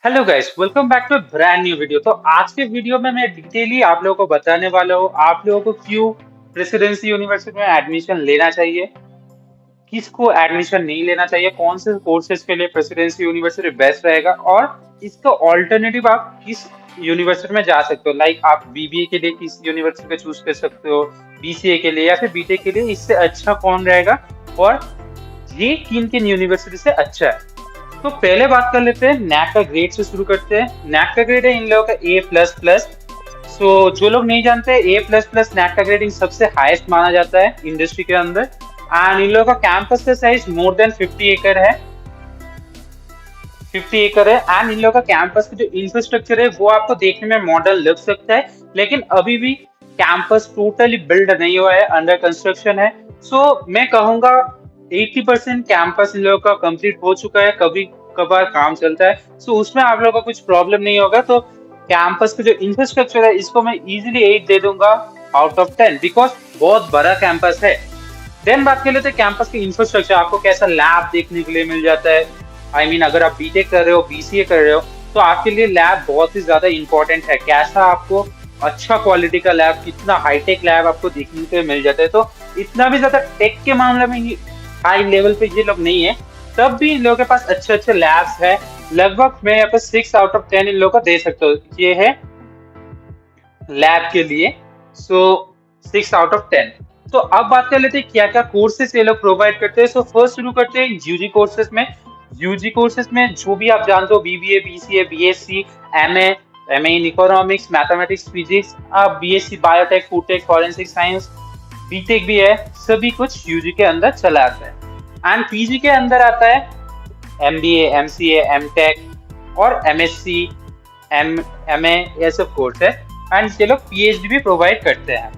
Hello guys, welcome back to brand new video. तो आज के वीडियो में मैं डिटेली आप लोगों को बताने वाला हूँ आप लोगों को क्यों प्रेसिडेंसी यूनिवर्सिटी में एडमिशन लेना चाहिए, किसको एडमिशन नहीं लेना चाहिए, कौन से कोर्सेज के लिए प्रेसिडेंसी यूनिवर्सिटी बेस्ट रहेगा और इसका ऑल्टरनेटिव आप किस यूनिवर्सिटी में जा सकते हो। लाइक आप बीबीए के लिए किस यूनिवर्सिटी का चूज कर सकते हो, बीसीए के लिए या फिर बीटेक के लिए इससे अच्छा कौन रहेगा और ये किन किन यूनिवर्सिटी से अच्छा है। तो पहले बात कर लेते हैं नैक का ग्रेड से शुरू करते हैं। नैक का ग्रेड है इन लोगों का A++। सो जो लोग नहीं जानते, A++ नैक का ग्रेडिंग सबसे हाईएस्ट माना जाता है इंडस्ट्री के अंदर। एंड इन लोगों का कैंपस का साइज मोर देन 50 एकड़ है। 50 एकड़ है। एंड इन लोगों का कैंपस का जो इंफ्रास्ट्रक्चर है वो आपको देखने में मॉडर्न लग सकता है, लेकिन अभी भी कैंपस टोटली बिल्ड नहीं हुआ है, अंडर कंस्ट्रक्शन है। सो मैं कहूंगा 80% कैंपस इन लोगों का कंप्लीट हो चुका है, कभी कभार काम चलता है। सो उसमें आप लोगों का कुछ प्रॉब्लम नहीं होगा। तो कैंपस का जो इंफ्रास्ट्रक्चर है इसको मैं इजीली 8 दे दूंगा आउट ऑफ 10, बिकॉज बहुत बड़ा कैंपस है। देन बात कर लेते हैं कैंपस के इंफ्रास्ट्रक्चर, आपको कैसा लैब देखने के लिए मिल जाता है। अगर आप बीटेक कर रहे हो, बीसीए कर रहे हो, तो आपके लिए लैब बहुत ही ज्यादा इंपॉर्टेंट है। कैसा आपको अच्छा क्वालिटी का लैब, कितना हाईटेक लैब आपको देखने को मिल जाता है। तो इतना भी ज्यादा टेक के मामले में हाई लेवल पे ये लोग नहीं है, तब भी इन लोगों के पास अच्छे अच्छे लैब्स है। लगभग मैं यहाँ पे 6 आउट ऑफ 10 इन लोगों को दे सकता हूँ, ये है लैब के लिए। सो 6 आउट ऑफ 10। तो अब बात कर लेते हैं क्या क्या कोर्सेज ये लोग प्रोवाइड करते हैं। सो फर्स्ट शुरू करते हैं यूजी कोर्सेज में। यूजी कोर्सेज में जो भी आप जानते हो, BBA, BCA, BSc, MA, MA in economics, mathematics, physics, आप BSc biotech, food tech, forensic science, BTech भी है, सभी कुछ यूजी के अंदर चला आता है। एंड पीजी के अंदर आता है एमबीए, एमसीए, एमटेक और एमएससी, एमए, ये सब कोर्स है। एंड ये लोग पीएचडी भी प्रोवाइड करते हैं।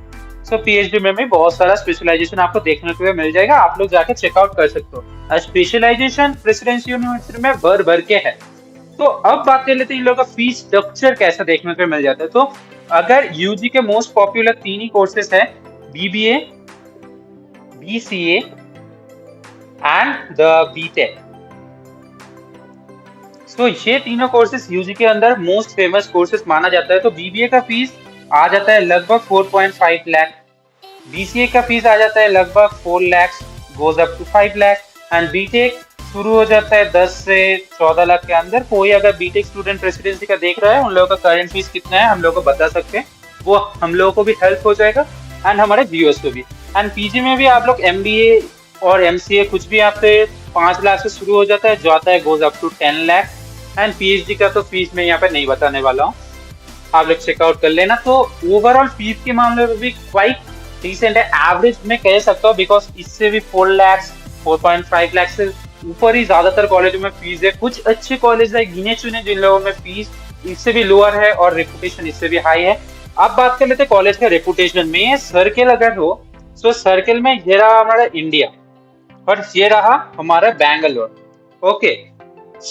सो पीएचडी में भी बहुत सारा स्पेशलाइजेशन आपको देखने को मिल जाएगा, आप लोग जाके चेकआउट कर सकते हो। स्पेशलाइजेशन प्रेसिडेंसी यूनिवर्सिटी में भर भर के है। तो अब बात कर लेते हैं इन लोगों का फीस स्ट्रक्चर कैसा देखने को मिल जाता है। तो अगर यूजी के मोस्ट पॉपुलर 3 ही कोर्सेस है, BBA, BCA and the BTech. तो ये तीनों कोर्सेज यूजी के अंदर मोस्ट फेमस कोर्सेज माना जाता है। तो बीबीए का फीस आ जाता है लगभग 4.5 लाख, बीसीए का फीस आ जाता है लगभग 4 lakh, goes up to 5 lakh. And BTech शुरू हो जाता है 10 से 14 लाख के अंदर। कोई अगर बीटेक स्टूडेंट प्रेसिडेंसी का देख रहा है, उन लोगों का करंट फीस कितना है हम लोग को बता सकते हैं, वो हम लोगों को भी हेल्प हो जाएगा एंड हमारे व्यूअर्स को भी। एंड पीजी में भी आप लोग एमबीए और एमसीए कुछ भी आपसे 5 लाख से शुरू हो जाता है, जो आता है goes up to 10 lakh. And PhD का तो फीस मैं यहाँ पे नहीं बताने वाला हूँ, आप लोग चेकआउट कर लेना। तो ओवरऑल फीस के मामले में भी क्वाइट डिसेंट है, एवरेज में कह सकता हूँ, बिकॉज इससे भी 4 लाख, 4.5 लाख से ऊपर ही ज्यादातर कॉलेजों में फीस है। कुछ अच्छे कॉलेज है गिने चुने जिन लोगों में फीस इससे भी लोअर है और रेपुटेशन इससे भी हाई है। अब बात कर लेते हैं कॉलेज का रेपुटेशन में। सर्किल अगर हो, तो सर्किल में ये रहा हमारा इंडिया और ये रहा हमारा बैंगलोर। ओके,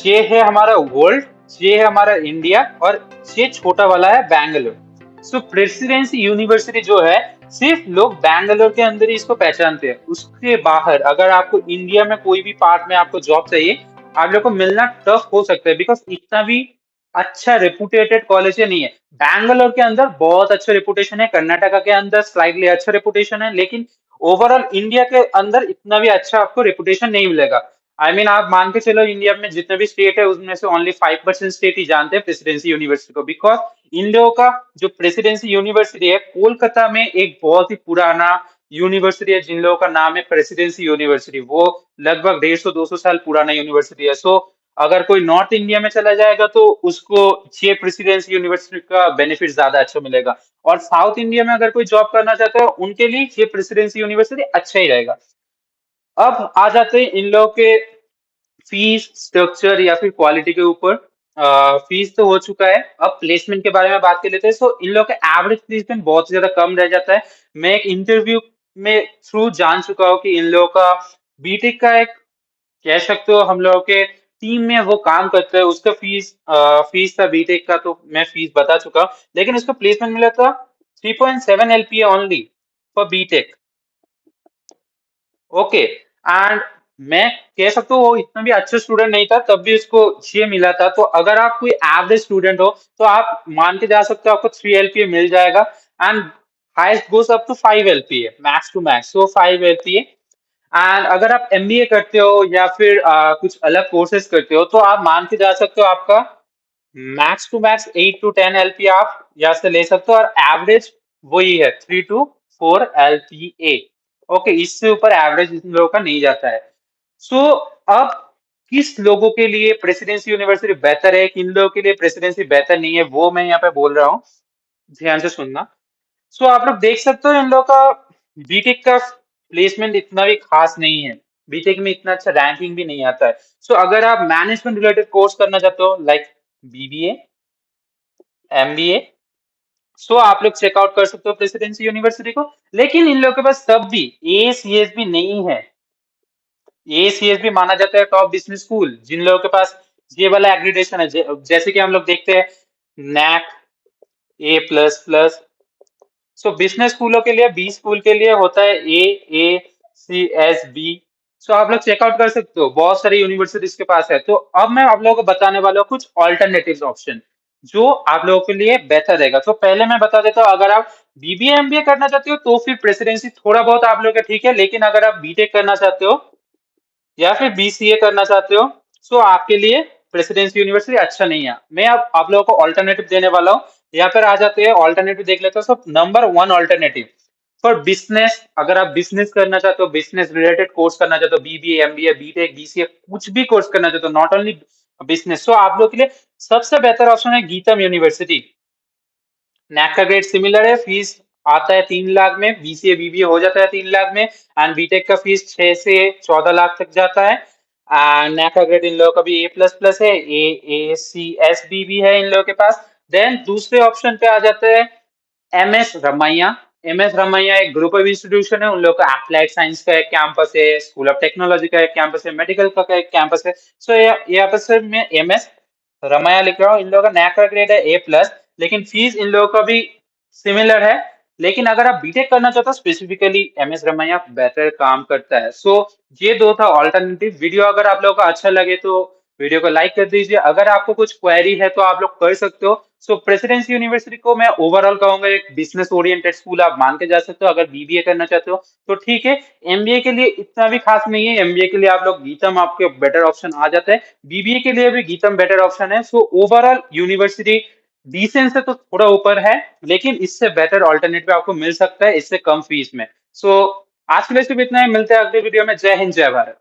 ये है हमारा वर्ल्ड, ये है हमारा इंडिया और ये छोटा वाला है बैंगलोर। सो प्रेसिडेंसी यूनिवर्सिटी जो है सिर्फ लोग बैंगलोर के अंदर ही इसको पहचानते हैं। उसके बाहर अगर आपको इंडिया में कोई भी पार्ट में आपको जॉब चाहिए, आप लोग को मिलना टफ हो सकता है, बिकॉज इतना भी अच्छा रेपुटेटेड कॉलेज नहीं है। बैंगलोर के अंदर बहुत अच्छा रेपुटेशन है, कर्नाटका के अंदर स्लाइटली अच्छा रेपुटेशन है, लेकिन ओवरऑल इंडिया के अंदर इतना भी अच्छा आपको रेपुटेशन नहीं मिलेगा। आप मान के चलो इंडिया में जितने भी स्टेट है उसमें से ओनली 5% स्टेट ही जानते हैं प्रेसिडेंसी यूनिवर्सिटी को, बिकॉज इन लोगों का जो प्रेसिडेंसी यूनिवर्सिटी है कोलकाता में एक बहुत ही पुराना यूनिवर्सिटी है, जिन लोगों का नाम है प्रेसिडेंसी यूनिवर्सिटी। वो लगभग 150-200 साल पुराना यूनिवर्सिटी है। सो अगर कोई नॉर्थ इंडिया में चला जाएगा तो उसको ये प्रेसिडेंसी यूनिवर्सिटी का बेनिफिट ज्यादा अच्छा मिलेगा, और साउथ इंडिया में अगर कोई जॉब करना चाहता है उनके लिए ये प्रेसिडेंसी यूनिवर्सिटी अच्छा ही रहेगा। अब आ जाते हैं इन लोगों के फीस स्ट्रक्चर या फिर क्वालिटी के ऊपर। फीस तो हो चुका है, अब प्लेसमेंट के बारे में बात कर लेते हैं। सो इन लोगों का एवरेज प्लेसमेंट बहुत ज्यादा कम रह जाता है। मैं एक इंटरव्यू में थ्रू जान चुका हूँ कि इन लोगों का बीटेक का एक, कह सकते हो हम लोगों के टीम में वो काम करते हैं, उसका फीस था बीटेक का, तो मैं फीस बता चुका हूं, लेकिन उसको प्लेसमेंट मिला था 3.7 LPA only for BTech. Okay, and मैं कह सकता हूँ वो इतना भी अच्छा स्टूडेंट नहीं था, तब भी उसको 6 मिला था। तो अगर आप कोई एवरेज स्टूडेंट हो तो आप मान के जा सकते हो आपको 3 एलपीए मिल जाएगा। And highest goes up to 5 LPA, max to max, so 5 LPA. And अगर आप एमबीए करते हो या फिर कुछ अलग कोर्सेज करते हो तो आप मान के जा सकते हो आपका max to max 8 to 10 LP आप यहाँ से ले सकते हो, और एवरेज वही है 3 to 4 एलपीए। ओके, इससे ऊपर एवरेज इन लोगों का नहीं जाता है। सो अब किस लोगों के लिए प्रेसिडेंसी यूनिवर्सिटी बेहतर है, किन लोगों के लिए प्रेसिडेंसी बेहतर नहीं है, वो मैं यहाँ पे बोल रहा हूँ, ध्यान से सुनना। सो आप लोग देख सकते हो इन लोगों का बीटेक का प्लेसमेंट इतना भी खास नहीं है, बीटेक में इतना अच्छा रैंकिंग भी नहीं आता है। सो अगर आप मैनेजमेंट रिलेटेड कोर्स करना चाहते हो लाइक बीबीए, एमबीए, सो आप लोग चेकआउट कर सकते हो प्रेसिडेंसी यूनिवर्सिटी को। लेकिन इन लोगों के पास तब भी एसीएसबी नहीं है। एसीएसबी माना जाता है टॉप बिजनेस स्कूल, जिन लोगों के पास ये वाला एग्रीडेशन है, जैसे कि हम लोग देखते हैं नैक A++। सो बिजनेस स्कूलों के लिए, बी स्कूल के लिए होता है AACSB। सो आप लोग चेकआउट कर सकते हो, बहुत सारी यूनिवर्सिटीज के पास है। तो अब मैं आप लोगों को बताने वाला हूँ कुछ ऑल्टरनेटिव ऑप्शन जो आप लोगों के लिए बेहतर रहेगा। तो पहले मैं बता देता हूँ, अगर आप बीबीए एमबीए करना चाहते हो तो फिर प्रेसिडेंसी थोड़ा बहुत आप लोगों का ठीक है, लेकिन अगर आप बीटेक करना चाहते हो या फिर बीसीए करना चाहते हो तो आपके लिए प्रेसिडेंसी यूनिवर्सिटी अच्छा नहीं है। मैं अब आप लोगों को ऑल्टरनेटिव देने वाला हूँ। यहाँ पर आ जाते हैं ऑल्टरनेटिव, देख लेते हो। सब नंबर 1 ऑल्टरनेटिव फॉर बिजनेस, अगर आप बिजनेस करना चाहते हो, बिजनेस रिलेटेड कोर्स करना चाहते हो, बीबीए एमबीए बीटेक बीसीए कुछ भी कोर्स करना चाहते हो, नॉट ओनली बिजनेस, तो आप लोग के लिए सबसे बेहतर ऑप्शन है गीतम यूनिवर्सिटी। नैक का ग्रेड सिमिलर है, फीस आता है 3 लाख में, बीसीए बीबीए हो जाता है 3 लाख में, एंड बीटेक का फीस 6 से 14 लाख तक जाता है। एंड नैक का ग्रेड इन लोगों का भी A++ है, AACSB भी है इन लोगों के पास। देन दूसरे ऑप्शन पे आ जाते हैं एमएस रमैया। एमएस रमैया एक ग्रुप ऑफ इंस्टीट्यूशन है, उन लोगों का अप्लाइड साइंस का एक कैंपस है, स्कूल ऑफ टेक्नोलॉजी का एक कैंपस है, मेडिकल का एक कैंपस है। सो यहाँ पर सिर्फ मैं एमएस रमैया लिख रहा हूँ। इन लोगों का नैक का ग्रेड है A+, लेकिन फीस इन लोगों का भी सिमिलर है। लेकिन अगर आप बीटेक करना चाहते हो स्पेसिफिकली एमएस रमैया बेटर काम करता है। सो ये दो था ऑल्टरनेटिव। वीडियो अगर आप लोगों को अच्छा लगे तो वीडियो को लाइक कर दीजिए। अगर आपको कुछ क्वेरी है तो आप लोग कर सकते हो। सो प्रेसिडेंसी यूनिवर्सिटी को मैं ओवरऑल कहूंगा एक बिजनेस ओरिएंटेड स्कूल आप मान के जा सकते हो। अगर बीबीए करना चाहते हो तो ठीक है। एमबीए के लिए इतना भी खास नहीं है, एमबीए के लिए आप लोग गीतम आपके बेटर ऑप्शन आ जाता है, बीबीए के लिए भी गीतम बेटर ऑप्शन है। सो ओवरऑल यूनिवर्सिटी डिसेंट से तो थोड़ा ऊपर है, लेकिन इससे बेटर ऑल्टरनेटिव आपको मिल सकता है इससे कम फीस में। सो आज के लिए सिर्फ इतना ही, मिलते हैं अगले वीडियो में। जय हिंद, जय भारत।